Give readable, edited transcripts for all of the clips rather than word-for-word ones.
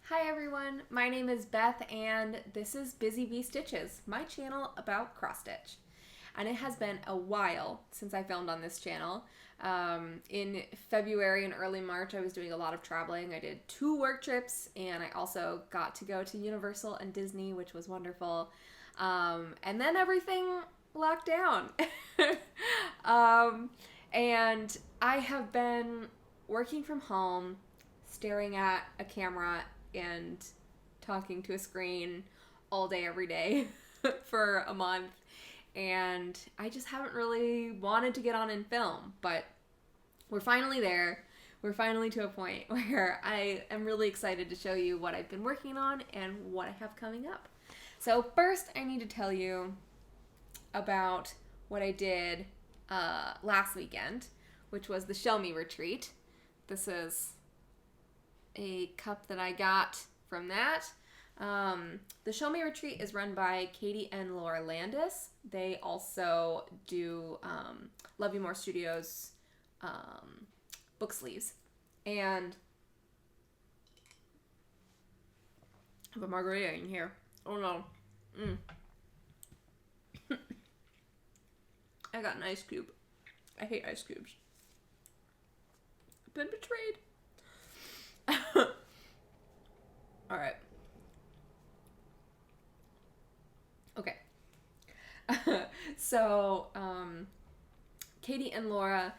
Hi everyone, my name is Beth and this is Busy Bee Stitches, my channel about cross stitch. And it has been a while since I filmed on this channel. In February and early March I was doing a lot of traveling. I did 2 work trips and I also got to go to Universal and Disney, which was wonderful. And then everything locked down. And I have been working from home, staring at a camera and talking to a screen all day, every day for a month. And I just haven't really wanted to get on and film, but we're finally there. We're finally to a point where I am really excited to show you what I've been working on and what I have coming up. So first I need to tell you about what I did last weekend, which was the Show Me retreat. This is a cup that I got from that. The Show Me retreat is run by Katie and Laura Landis. They also do Love You More Studios book sleeves. And I have a margarita in here. Oh no. I got an ice cube. I hate ice cubes. I've been betrayed. All right. Okay. So, Katie and Laura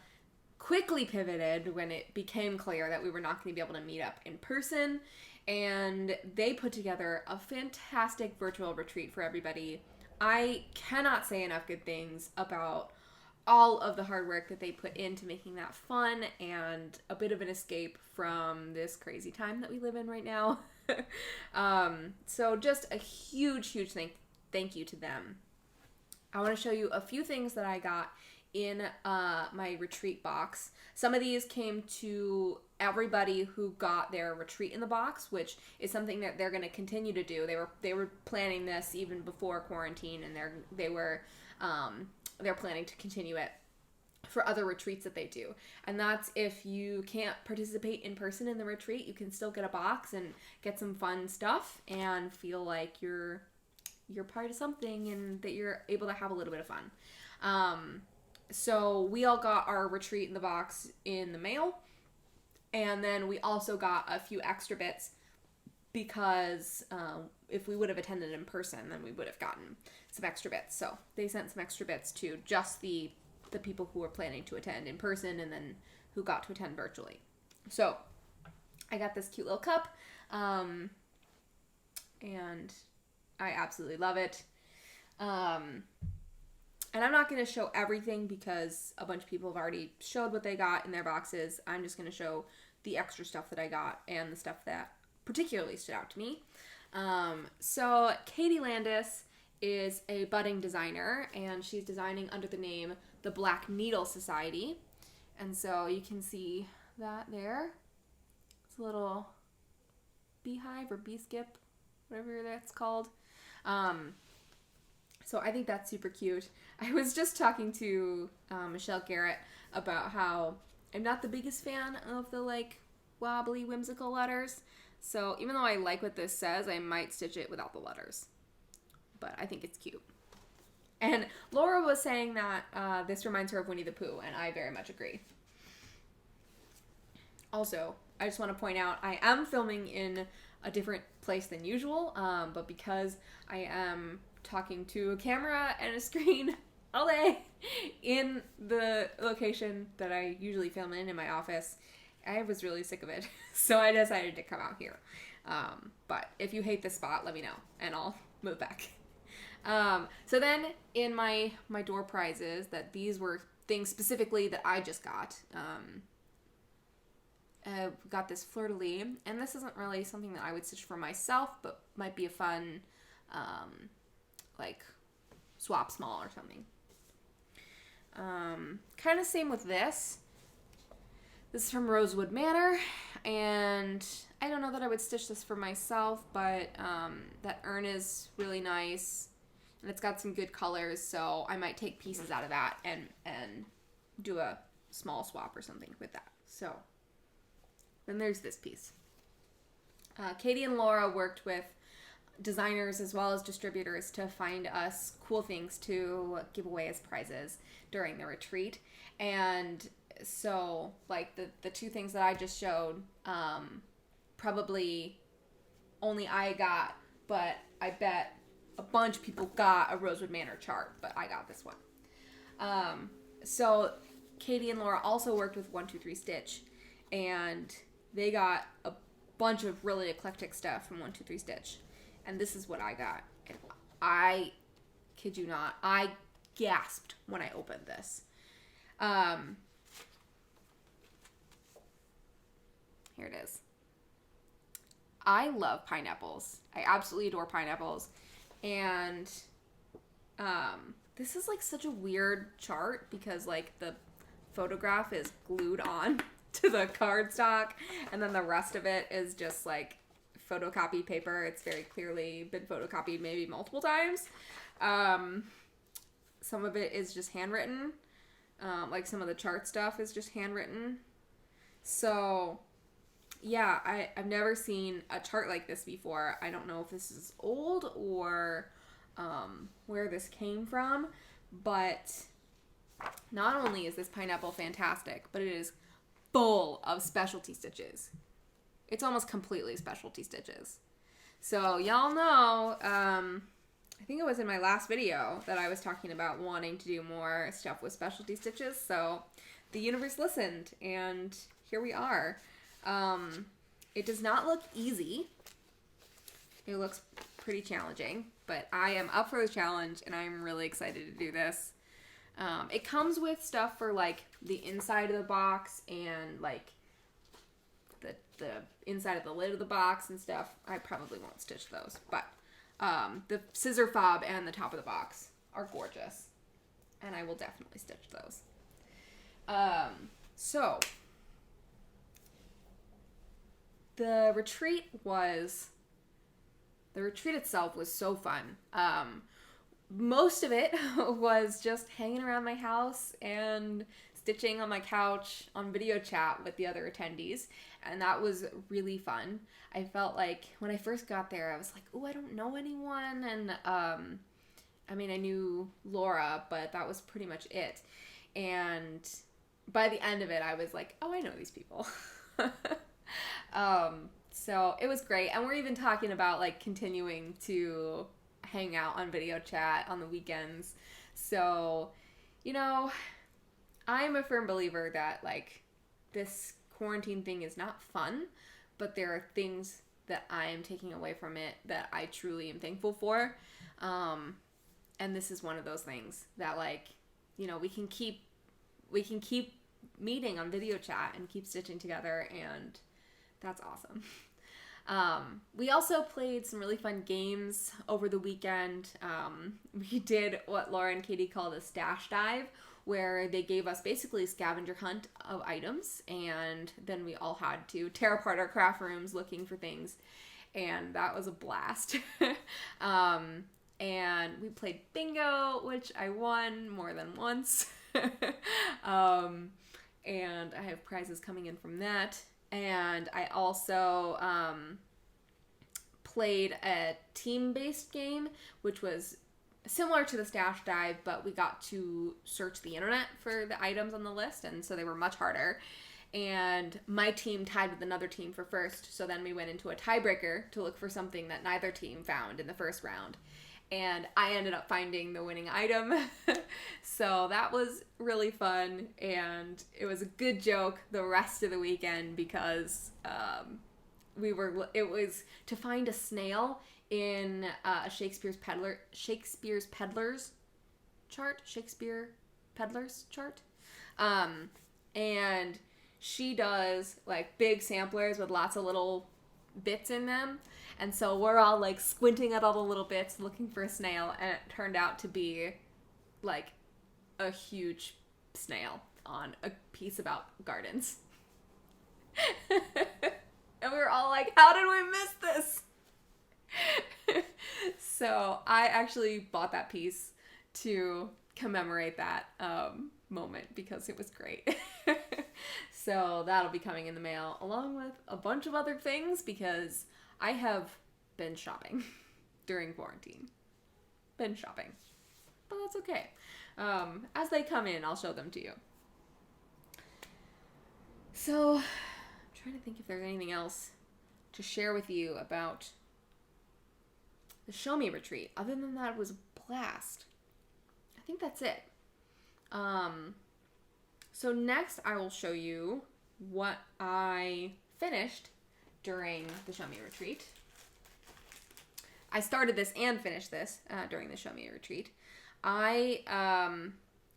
quickly pivoted when it became clear that we were not going to be able to meet up in person, and they put together a fantastic virtual retreat for everybody. I cannot say enough good things about all of the hard work that they put into making that fun and a bit of an escape from this crazy time that we live in right now. So just a huge thank you to them. I want to show you a few things that I got in my retreat box. Some of these came to everybody who got their retreat in the box, which is something that they're going to continue to do. They were planning this even before quarantine, and they're planning to continue it for other retreats that they do. And that's if you can't participate in person in the retreat, you can still get a box and get some fun stuff and feel like you're part of something and that you're able to have a little bit of fun. So we all got our retreat in the box in the mail, and then we also got a few extra bits because if we would have attended in person, then we would have gotten some extra bits. So they sent some extra bits to just the people who were planning to attend in person and then who got to attend virtually. So I got this cute little cup, and I absolutely love it. And I'm not going to show everything because a bunch of people have already showed what they got in their boxes. I'm just going to show the extra stuff that I got and the stuff that particularly stood out to me. So Katie Landis is a budding designer, and she's designing under the name The Black Needle Society. And so you can see that there. It's a little beehive or bee skip, whatever that's called. So I think that's super cute. I was just talking to Michelle Garrett about how I'm not the biggest fan of the wobbly whimsical letters. So even though I like what this says, I might stitch it without the letters. But I think it's cute. And Laura was saying that this reminds her of Winnie the Pooh, and I very much agree. Also, I just want to point out I am filming in a different place than usual, but because I am talking to a camera and a screen all day in the location that I usually film in my office, I was really sick of it. So I decided to come out here. But if you hate this spot, let me know and I'll move back. So then in my door prizes, that these were things specifically that I just got. Got this fleur-de-lis, and this isn't really something that I would stitch for myself, but might be a fun swap small or something. Kind of same with this. This is from Rosewood Manor, and I don't know that I would stitch this for myself, but that urn is really nice, and it's got some good colors, so I might take pieces out of that and do a small swap or something with that. So then there's this piece. Katie and Laura worked with designers as well as distributors to find us cool things to give away as prizes during the retreat. And so, like, the two things that I just showed, probably only I got, but I bet a bunch of people got a Rosewood Manor chart, but I got this one. So Katie and Laura also worked with 123 Stitch, and they got a bunch of really eclectic stuff from 123 Stitch. And this is what I got. And I kid you not, I gasped when I opened this. Here it is. I love pineapples. I absolutely adore pineapples. And this is like such a weird chart because like the photograph is glued on to the cardstock, and then the rest of it is just like photocopied paper. It's very clearly been photocopied maybe multiple times. Some of it is just handwritten. Like some of the chart stuff is just handwritten. So yeah, I've never seen a chart like this before. I don't know if this is old or where this came from, but not only is this pineapple fantastic, but it is full of specialty stitches. It's almost completely specialty stitches. So y'all know, I think it was in my last video that I was talking about wanting to do more stuff with specialty stitches. So the universe listened, and here we are. It does not look easy. It looks pretty challenging, but I am up for the challenge, and I'm really excited to do this. It comes with stuff for like the inside of the box and like the inside of the lid of the box and stuff. I probably won't stitch those, but the scissor fob and the top of the box are gorgeous, and I will definitely stitch those. So the retreat itself was so fun. Most of it was just hanging around my house and stitching on my couch on video chat with the other attendees, and that was really fun. I felt like when I first got there, I was like, oh, I don't know anyone, and I mean, I knew Laura, but that was pretty much it. And by the end of it, I was like, oh, I know these people. So it was great, and we're even talking about like continuing to hang out on video chat on the weekends. So, you know, I'm a firm believer that like this quarantine thing is not fun, but there are things that I am taking away from it that I truly am thankful for. And this is one of those things that like, you know, we can keep meeting on video chat and keep stitching together, and that's awesome. We also played some really fun games over the weekend. We did what Laura and Katie called a stash dive, where they gave us basically a scavenger hunt of items, and then we all had to tear apart our craft rooms looking for things, and that was a blast. And we played bingo, which I won more than once. And I have prizes coming in from that. And I also played a team-based game, which was similar to the stash dive, but we got to search the internet for the items on the list, and so they were much harder. And my team tied with another team for first, so then we went into a tiebreaker to look for something that neither team found in the first round. And I ended up finding the winning item. So that was really fun, and it was a good joke the rest of the weekend because it was to find a snail in a Shakespeare Peddler's chart. And she does like big samplers with lots of little bits in them. And so we're all like squinting at all the little bits looking for a snail, and it turned out to be like a huge snail on a piece about gardens. And we were all like, how did we miss this? So I actually bought that piece to commemorate that moment because it was great. So that'll be coming in the mail along with a bunch of other things because I have been shopping during quarantine. Been shopping. But that's okay. As they come in, I'll show them to you. So, I'm trying to think if there's anything else to share with you about the Show Me retreat. Other than that, it was a blast. I think that's it. So next I will show you what I finished during the Show Me retreat. I started this and finished this during the Show Me retreat. I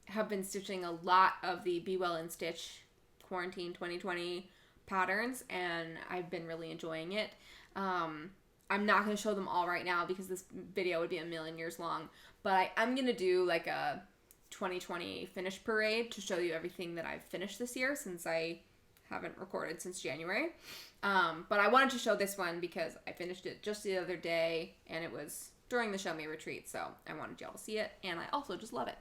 have been stitching a lot of the Be Well and Stitch Quarantine 2020 patterns, and I've been really enjoying it. I'm not going to show them all right now because this video would be a million years long, but I'm going to do like a 2020 finish parade to show you everything that I've finished this year, since I haven't recorded since January. But I wanted to show this one because I finished it just the other day, and it was during the Show Me retreat, so I wanted y'all to see it, and I also just love it.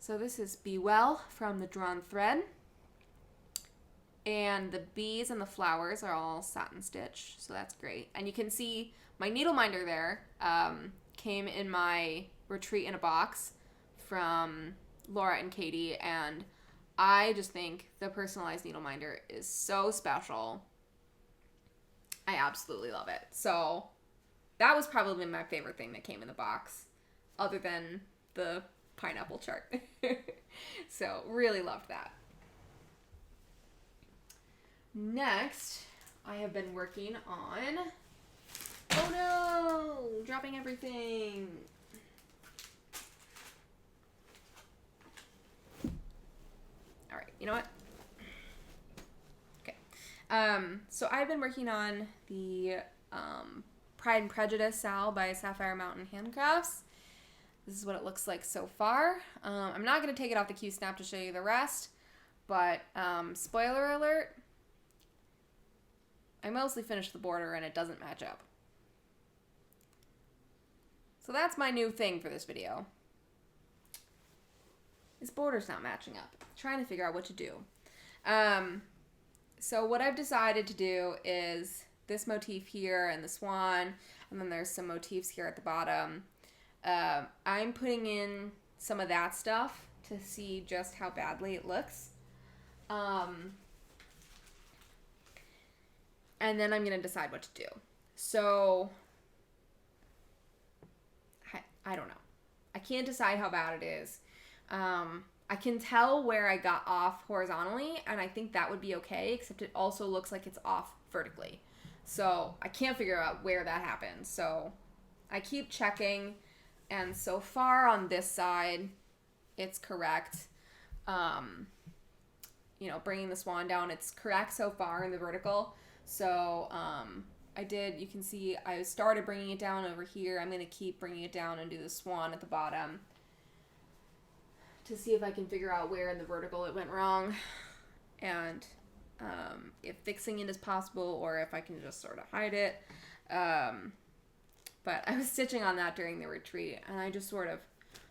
So this is Be Well from the Drawn Thread. And the bees and the flowers are all satin stitch, so that's great. And you can see my needle minder there came in my retreat in a box from Laura and Katie, and I just think the personalized needle minder is so special. I absolutely love it. So that was probably my favorite thing that came in the box, other than the pineapple chart. So really loved that. Next, I have been working on... Oh no! Dropping everything! Alright, you know what? Okay. So I've been working on the Pride and Prejudice Sal by Sapphire Mountain Handcrafts. This is what it looks like so far. I'm not going to take it off the Q-snap to show you the rest, but spoiler alert, I mostly finished the border and it doesn't match up. So that's my new thing for this video. This border's not matching up. I'm trying to figure out what to do. So what I've decided to do is this motif here and the swan, and then there's some motifs here at the bottom. I'm putting in some of that stuff to see just how badly it looks. And then I'm going to decide what to do. So, I don't know. I can't decide how bad it is. I can tell where I got off horizontally, and I think that would be okay, except it also looks like it's off vertically. So, I can't figure out where that happens. So, I keep checking, and so far on this side, it's correct. Bringing the swan down, it's correct so far in the vertical. So, you can see I started bringing it down over here. I'm going to keep bringing it down and do the swan at the bottom to see if I can figure out where in the vertical it went wrong, and if fixing it is possible or if I can just sort of hide it. But I was stitching on that during the retreat, and I just sort of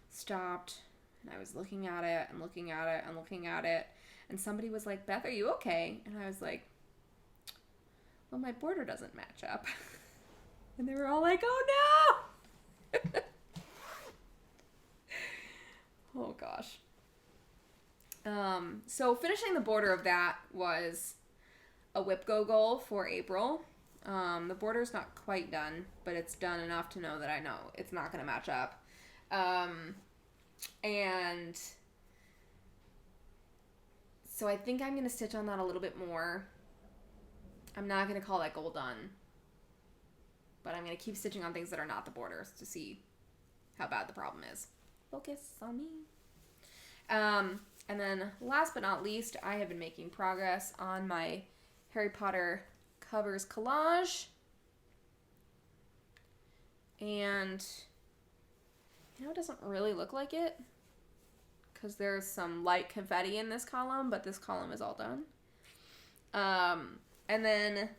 stopped, and I was looking at it and looking at it and looking at it, and somebody was like, "Beth, are you okay?" And I was like, "Well, my border doesn't match up." And they were all like, "Oh no!" Oh gosh. So finishing the border of that was a whip go goal for April. The border's not quite done, but it's done enough to know that I know it's not going to match up. And so I think I'm going to stitch on that a little bit more. I'm not going to call that goal done, but I'm going to keep stitching on things that are not the borders to see how bad the problem is. Focus on me. And then last but not least, I have been making progress on my Harry Potter covers collage. And, it doesn't really look like it because there's some light confetti in this column, but this column is all done. And then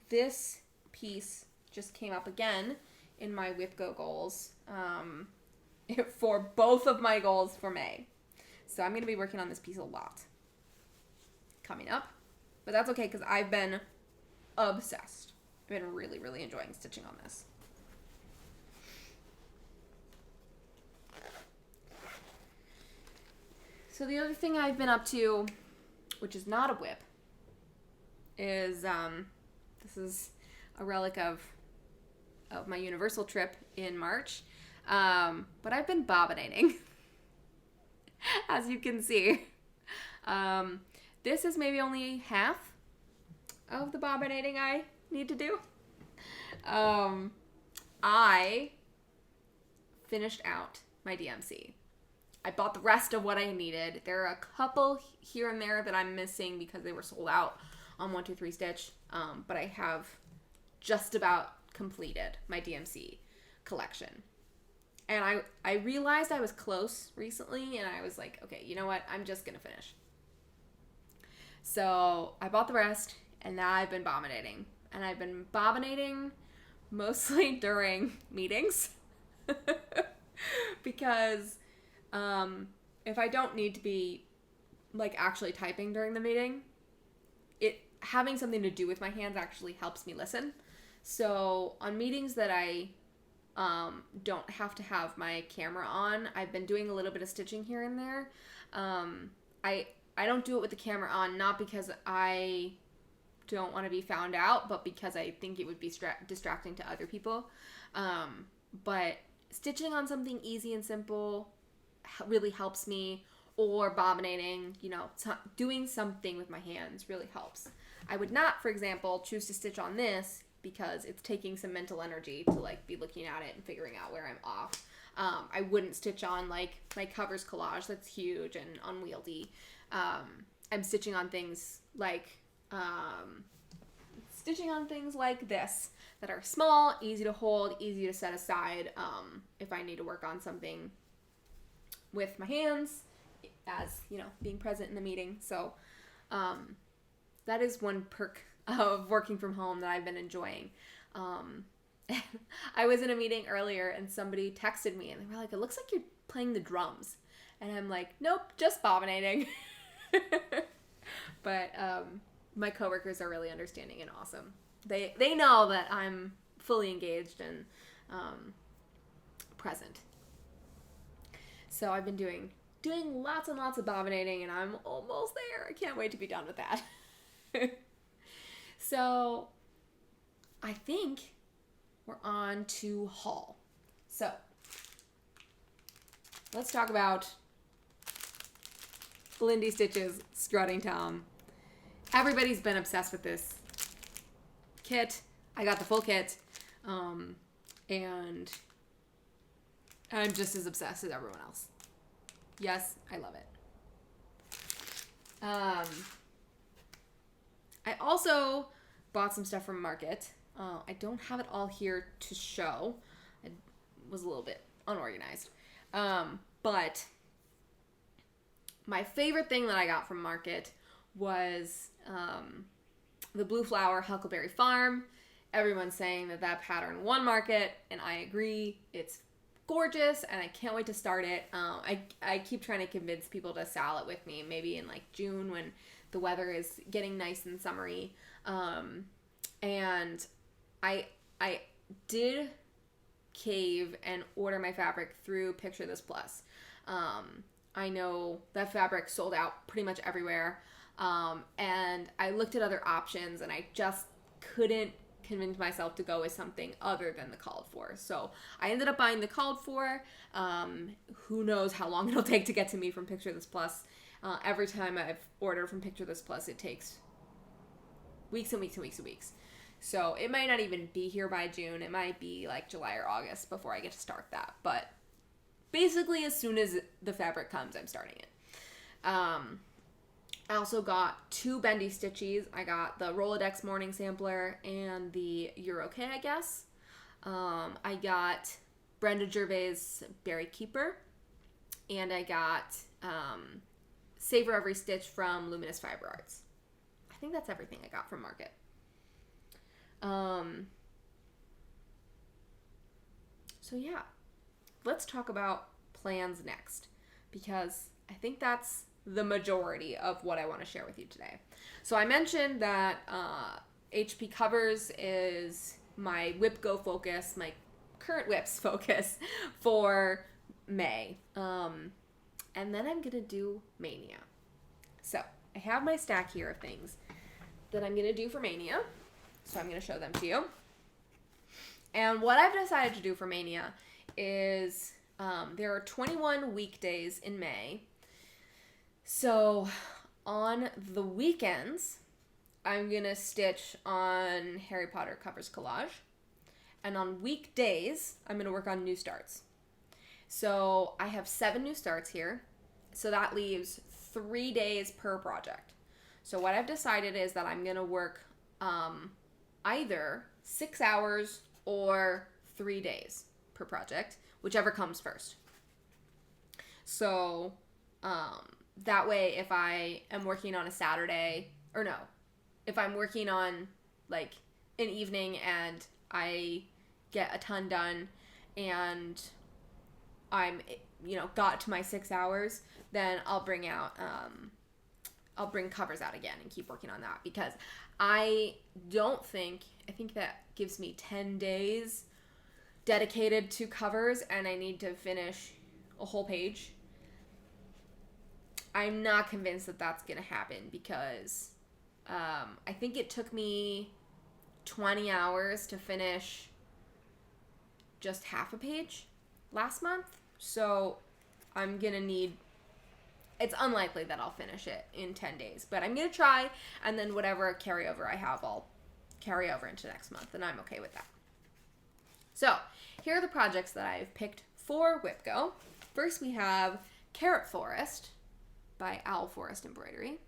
this piece just came up again in my Whip Go goals for both of my goals for May. So I'm going to be working on this piece a lot coming up. But that's okay because I've been obsessed. I've been really, really enjoying stitching on this. So the other thing I've been up to, which is not a whip, is this is a relic of my Universal trip in March. But I've been bobbinating, as you can see. This is maybe only half of the bobbinating I need to do. I finished out my DMC. I bought the rest of what I needed. There are a couple here and there that I'm missing because they were sold out on 1-2-3 Stitch. But I have just about completed my DMC collection. And I realized I was close recently, and I was like, okay, you know what? I'm just going to finish. So I bought the rest, and now I've been bobbinating. And I've been bobbinating mostly during meetings. Because if I don't need to be like actually typing during the meeting, having something to do with my hands actually helps me listen. So on meetings that I don't have to have my camera on, I've been doing a little bit of stitching here and there. I don't do it with the camera on, not because I don't want to be found out, but because I think it would be distracting to other people. But stitching on something easy and simple really helps me, or bobbinating, doing something with my hands really helps. I would not, for example, choose to stitch on this because it's taking some mental energy to like be looking at it and figuring out where I'm off. I wouldn't stitch on like my covers collage that's huge and unwieldy. I'm stitching on things like this that are small, easy to hold, easy to set aside if I need to work on something with my hands, as being present in the meeting. So that is one perk of working from home that I've been enjoying. I was in a meeting earlier and somebody texted me and they were like, it looks like you're playing the drums. And I'm like, nope, just bobbinating. But my coworkers are really understanding and awesome. They know that I'm fully engaged and present. So I've been doing lots and lots of bobbinating, and I'm almost there. I can't wait to be done with that. So I think we're on to haul. So let's talk about Lindy Stitch's Strutting Tom. Everybody's been obsessed with this kit. I got the full kit, and I'm just as obsessed as everyone else. Yes, I love it. I also bought some stuff from Market. I don't have it all here to show. I was a little bit unorganized. But my favorite thing that I got from Market was the Blue Flower Huckleberry Farm. Everyone's saying that pattern won Market, and I agree. It's gorgeous, and I can't wait to start it. I keep trying to convince people to sell it with me, maybe in like June when the weather is getting nice and summery. And I did cave and order my fabric through Picture This Plus. I know that fabric sold out pretty much everywhere. And I looked at other options and I just couldn't convince myself to go with something other than the called for. So I ended up buying the called for. Who knows how long it'll take to get to me from Picture This Plus. Every time I've ordered from Picture This Plus, it takes weeks and weeks and weeks and weeks. So it might not even be here by June. It might be like July or August before I get to start that. But basically, as soon as the fabric comes, I'm starting it. I also got 2 bendy stitchies. I got the Rolodex Morning Sampler and the You're Okay, I guess. I got Brenda Gervais' Berry Keeper. And I got Savor Every Stitch from Luminous Fiber Arts. I think that's everything I got from Market. So yeah, let's talk about plans next, because I think that's the majority of what I want to share with you today. So I mentioned that HP Covers is my whip go focus, my current whips focus for May. And then I'm gonna do Maynia. So I have my stack here of things that I'm gonna do for Maynia. So I'm gonna show them to you. And what I've decided to do for Maynia is there are 21 weekdays in May. So on the weekends, I'm going to stitch on Harry Potter Covers Collage. And on weekdays, I'm going to work on new starts. So I have 7 new starts here. So that leaves 3 days per project. So what I've decided is that I'm going to work either 6 hours or 3 days per project, whichever comes first. So that way, if I am working on a Saturday, or no, if I'm working on like an evening and I get a ton done and I'm, got to my 6 hours, then I'll bring covers out again and keep working on that, because I think that gives me 10 days dedicated to covers, and I need to finish a whole page. I'm not convinced that that's going to happen, because I think it took me 20 hours to finish just half a page last month. So I'm going to need, it's unlikely that I'll finish it in 10 days, but I'm going to try, and then whatever carryover I have, I'll carry over into next month, and I'm okay with that. So here are the projects that I've picked for WhipGo. First, we have Carrot Forest by Owl Forest Embroidery.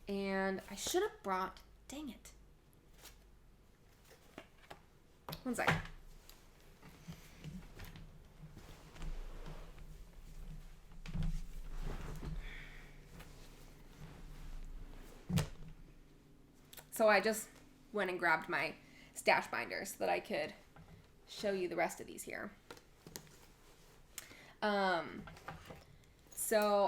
And I should have brought, dang it. One second. So I just went and grabbed my stash binder so that I could show you the rest of these here.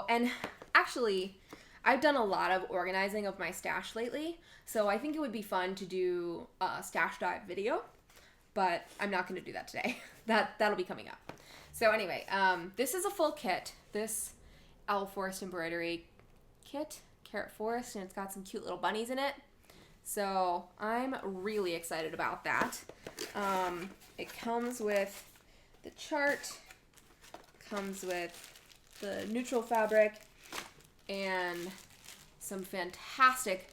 And actually, I've done a lot of organizing of my stash lately, so I think it would be fun to do a stash dive video, but I'm not going to do that today. That'll be coming up. So anyway, this is a full kit. This Owl Forest Embroidery kit, Carrot Forest, and it's got some cute little bunnies in it. So I'm really excited about that. It comes with the chart, comes with the neutral fabric, and some fantastic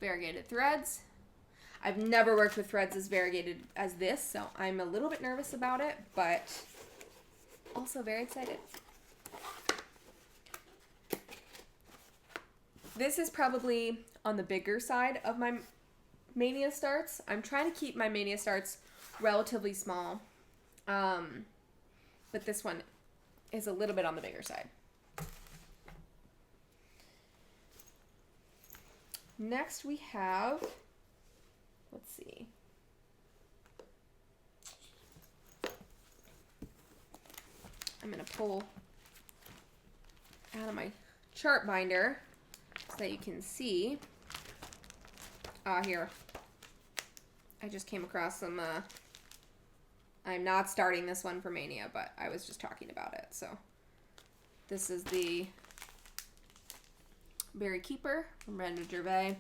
variegated threads. I've never worked with threads as variegated as this, so I'm a little bit nervous about it, but also very excited. This is probably on the bigger side of my Maynia starts. I'm trying to keep my Maynia starts relatively small, but this one is a little bit on the bigger side. Next we have, let's see. I'm going to pull out of my chart binder so that you can see. Here. I just came across some, I'm not starting this one for Maynia, but I was just talking about it. So this is the Berry Keeper from Brenda Gervais.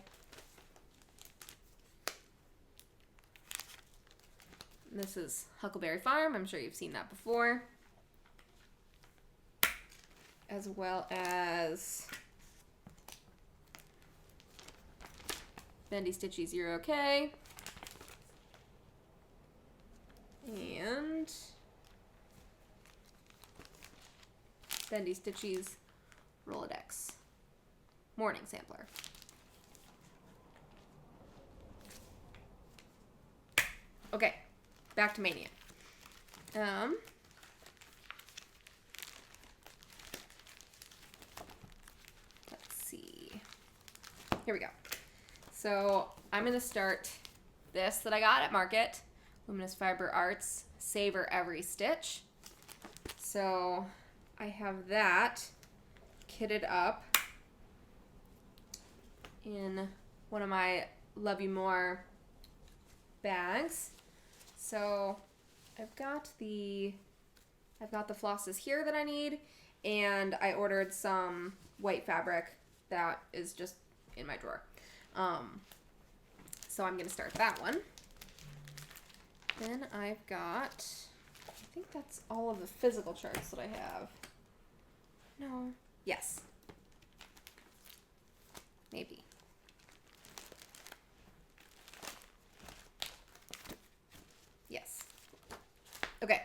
This is Huckleberry Farm. I'm sure you've seen that before. As well as Bendy Stitchy's You're Okay. And Bendy Stitchy's Rolodex Morning Sampler. Okay, back to Maynia. Let's see. Here we go. So I'm going to start this that I got at Market, Luminous Fiber Arts, Savor Every Stitch. So I have that kitted up in one of my Love You More bags. So I've got the flosses here that I need, and I ordered some white fabric that is just in my drawer. So I'm gonna start that one. Then I've got, I think that's all of the physical charts that I have. No. Yes. Maybe. Yes. Okay.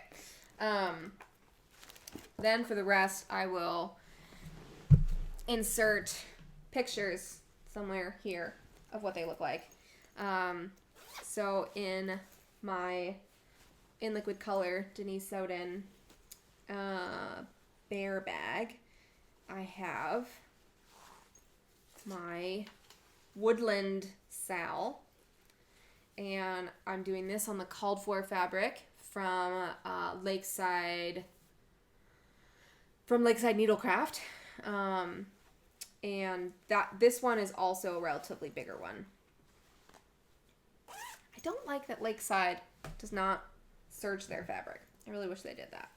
Then for the rest, I will insert pictures somewhere here of what they look like. So in liquid color Denise Soden bear bag, I have my woodland Sal, and I'm doing this on the called for fabric from Lakeside Needlecraft, and this one is also a relatively bigger one. I don't like that Lakeside does not serge their fabric. I really wish they did that.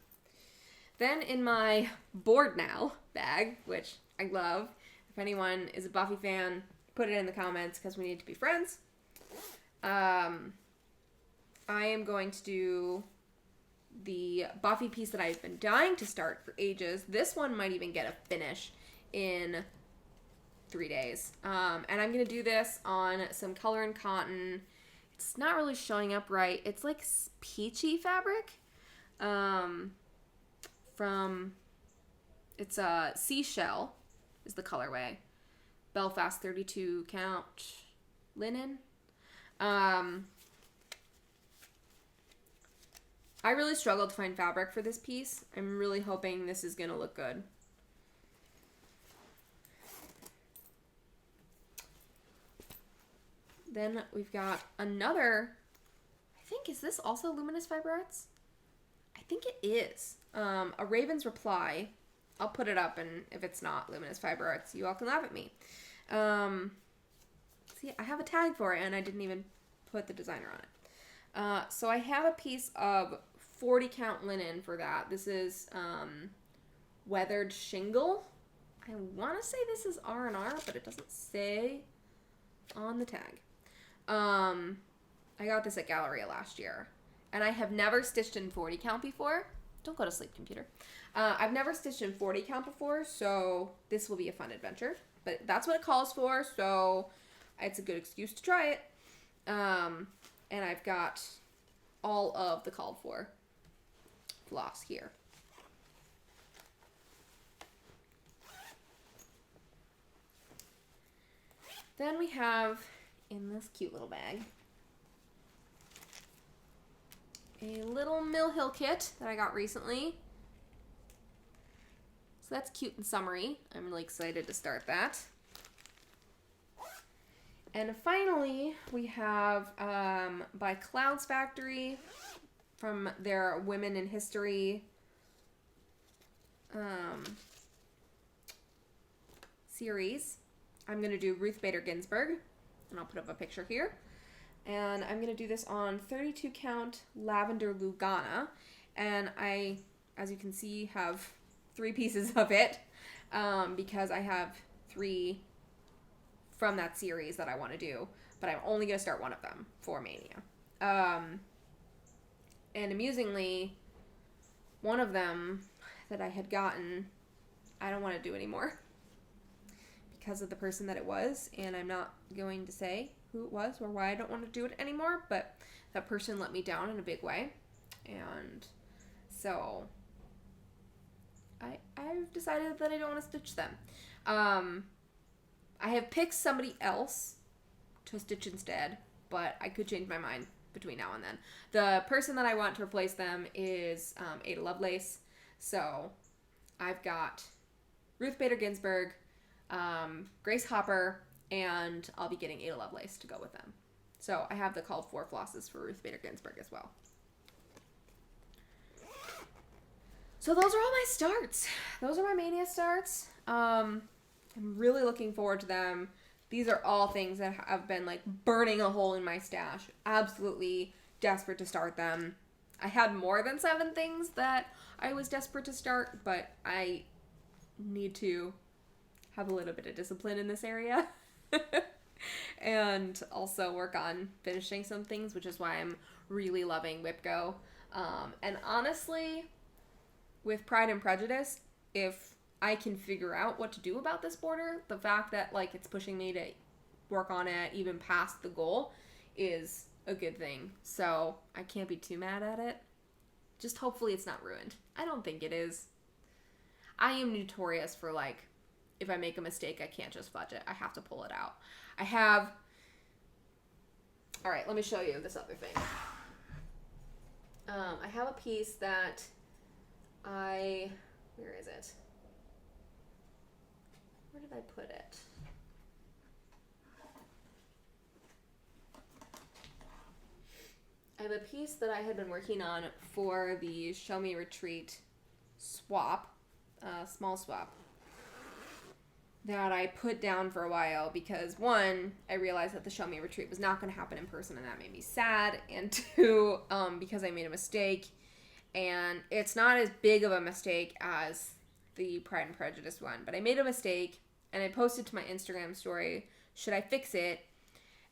Then in my Bored Now bag, which I love, if anyone is a Buffy fan, put it in the comments because we need to be friends. I am going to do the Buffy piece that I've been dying to start for ages. This one might even get a finish in 3 days. And I'm going to do this on some color and cotton. It's not really showing up right. It's like peachy fabric. It's a Seashell is the colorway. Belfast 32 count linen. I really struggled to find fabric for this piece. I'm really hoping this is going to look good. Then we've got another, I think, is this also Luminous Fiber Arts? I think it is. A Raven's Reply. I'll put it up, and if it's not Luminous Fiber Arts, you all can laugh at me. See, I have a tag for it, and I didn't even put the designer on it. So I have a piece of 40 count linen for that. This is Weathered Shingle. I want to say this is R&R, but it doesn't say on the tag. I got this at Galleria last year, and I have never stitched in 40 count before. Don't go to sleep, computer. I've never stitched in 40 count before, so this will be a fun adventure. But that's what it calls for, so it's a good excuse to try it. And I've got all of the called for floss here. Then we have, in this cute little bag, a little Mill Hill kit that I got recently. So that's cute and summery. I'm really excited to start that. And finally, we have by Clouds Factory from their Women in History series. I'm going to do Ruth Bader Ginsburg, and I'll put up a picture here. And I'm going to do this on 32 count Lavender Lugana. And I, as you can see, have 3 pieces of it because I have 3 from that series that I want to do. But I'm only going to start one of them for Maynia. And amusingly, one of them that I had gotten, I don't want to do anymore because of the person that it was. And I'm not going to say who it was or why I don't want to do it anymore, but that person let me down in a big way. And so I've decided that I don't want to stitch them. I have picked somebody else to stitch instead, but I could change my mind between now and then. The person that I want to replace them is Ada Lovelace. So I've got Ruth Bader Ginsburg, Grace Hopper, and I'll be getting Ada Lovelace to go with them. So I have the called for flosses for Ruth Bader Ginsburg as well. So those are all my starts. Those are my Maynia starts. I'm really looking forward to them. These are all things that have been like burning a hole in my stash. Absolutely desperate to start them. I had more than 7 things that I was desperate to start, but I need to have a little bit of discipline in this area. And also work on finishing some things, which is why I'm really loving WhipGo. And honestly, with Pride and Prejudice, if I can figure out what to do about this border, the fact that like it's pushing me to work on it even past the goal is a good thing. So I can't be too mad at it. Just hopefully it's not ruined. I don't think it is. I am notorious for like, if I make a mistake, I can't just fudge it. I have to pull it out. All right, let me show you this other thing. I have a piece that where is it? Where did I put it? I have a piece that I had been working on for the Show Me Retreat swap, small swap, that I put down for a while because 1, I realized that the Show Me Retreat was not going to happen in person and that made me sad, and 2, because I made a mistake, and it's not as big of a mistake as the Pride and Prejudice one, but I made a mistake and I posted to my Instagram story, should I fix it?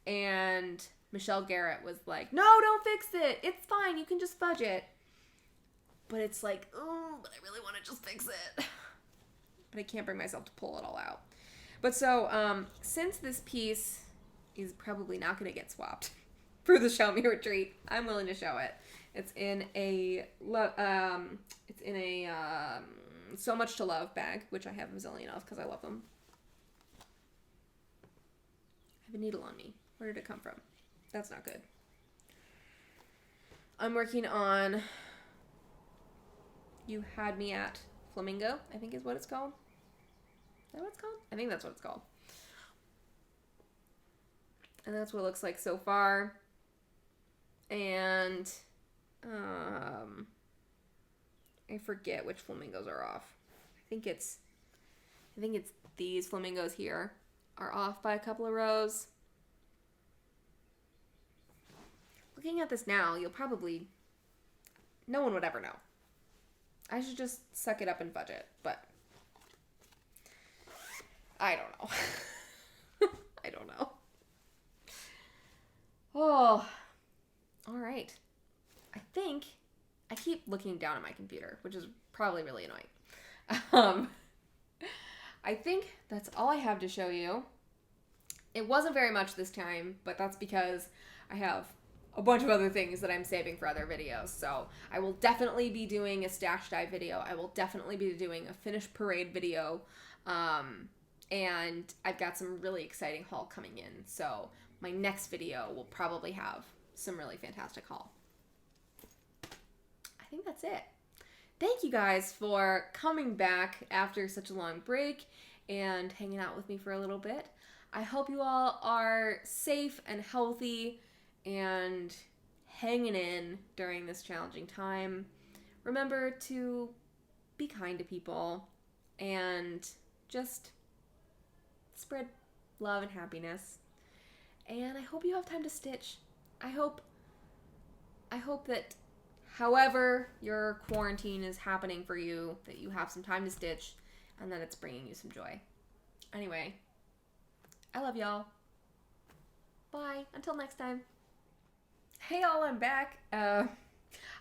And Michelle Garrett was like, no, don't fix it. It's fine. You can just fudge it. But it's like, oh, but I really want to just fix it. But I can't bring myself to pull it all out. But so, since this piece is probably not going to get swapped for the Show Me Retreat, I'm willing to show it. It's in a So Much to Love bag, which I have a zillion of because I love them. I have a needle on me. Where did it come from? That's not good. I'm working on You Had Me at Flamingo, I think is what it's called. Is that what it's called? I think that's what it's called. And that's what it looks like so far. And I forget which flamingos are off. I think it's these flamingos here are off by a couple of rows. Looking at this now, no one would ever know. I should just suck it up and fudge it, but I don't know. I don't know. Oh, all right. I keep looking down at my computer, which is probably really annoying. I think that's all I have to show you. It wasn't very much this time, but that's because I have a bunch of other things that I'm saving for other videos. So I will definitely be doing a stash dive video. I will definitely be doing a finished parade video. And I've got some really exciting haul coming in. So my next video will probably have some really fantastic haul. I think that's it. Thank you guys for coming back after such a long break and hanging out with me for a little bit. I hope you all are safe and healthy and hanging in during this challenging time. Remember to be kind to people and just spread love and happiness. And I hope you have time to stitch. I hope that however your quarantine is happening for you, that you have some time to stitch and that it's bringing you some joy. Anyway, I love y'all. Bye. Until next time. Hey all, I'm back. After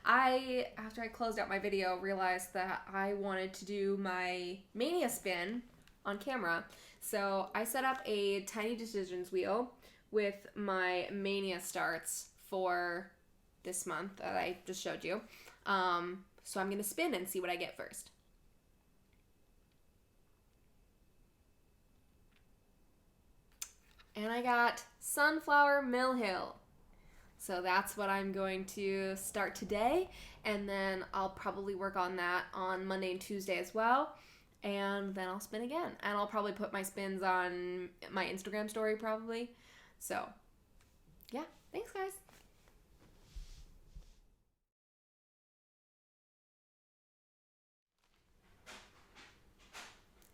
I closed out my video, realized that I wanted to do my Maynia spin on camera. So I set up a Tiny Decisions wheel with my Maynia starts for this month that I just showed you. So I'm going to spin and see what I get first. And I got Sunflower Mill Hill. So that's what I'm going to start today. And then I'll probably work on that on Monday and Tuesday as well. And then I'll spin again. And I'll probably put my spins on my Instagram story probably. So, yeah. Thanks, guys.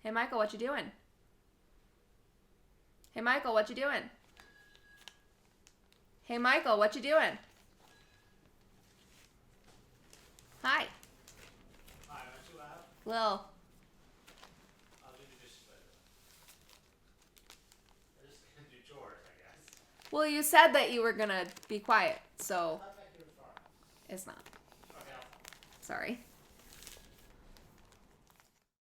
Hey, Michael, what you doing? Hey, Michael, what you doing? Hey, Michael, what you doing? Hi. Hi, aren't you loud? Lil. I'll do the dishes later. I'm just gonna do chores, I guess. Well, you said that you were gonna be quiet, so Not back here far. it's not. Okay, I'll Sorry.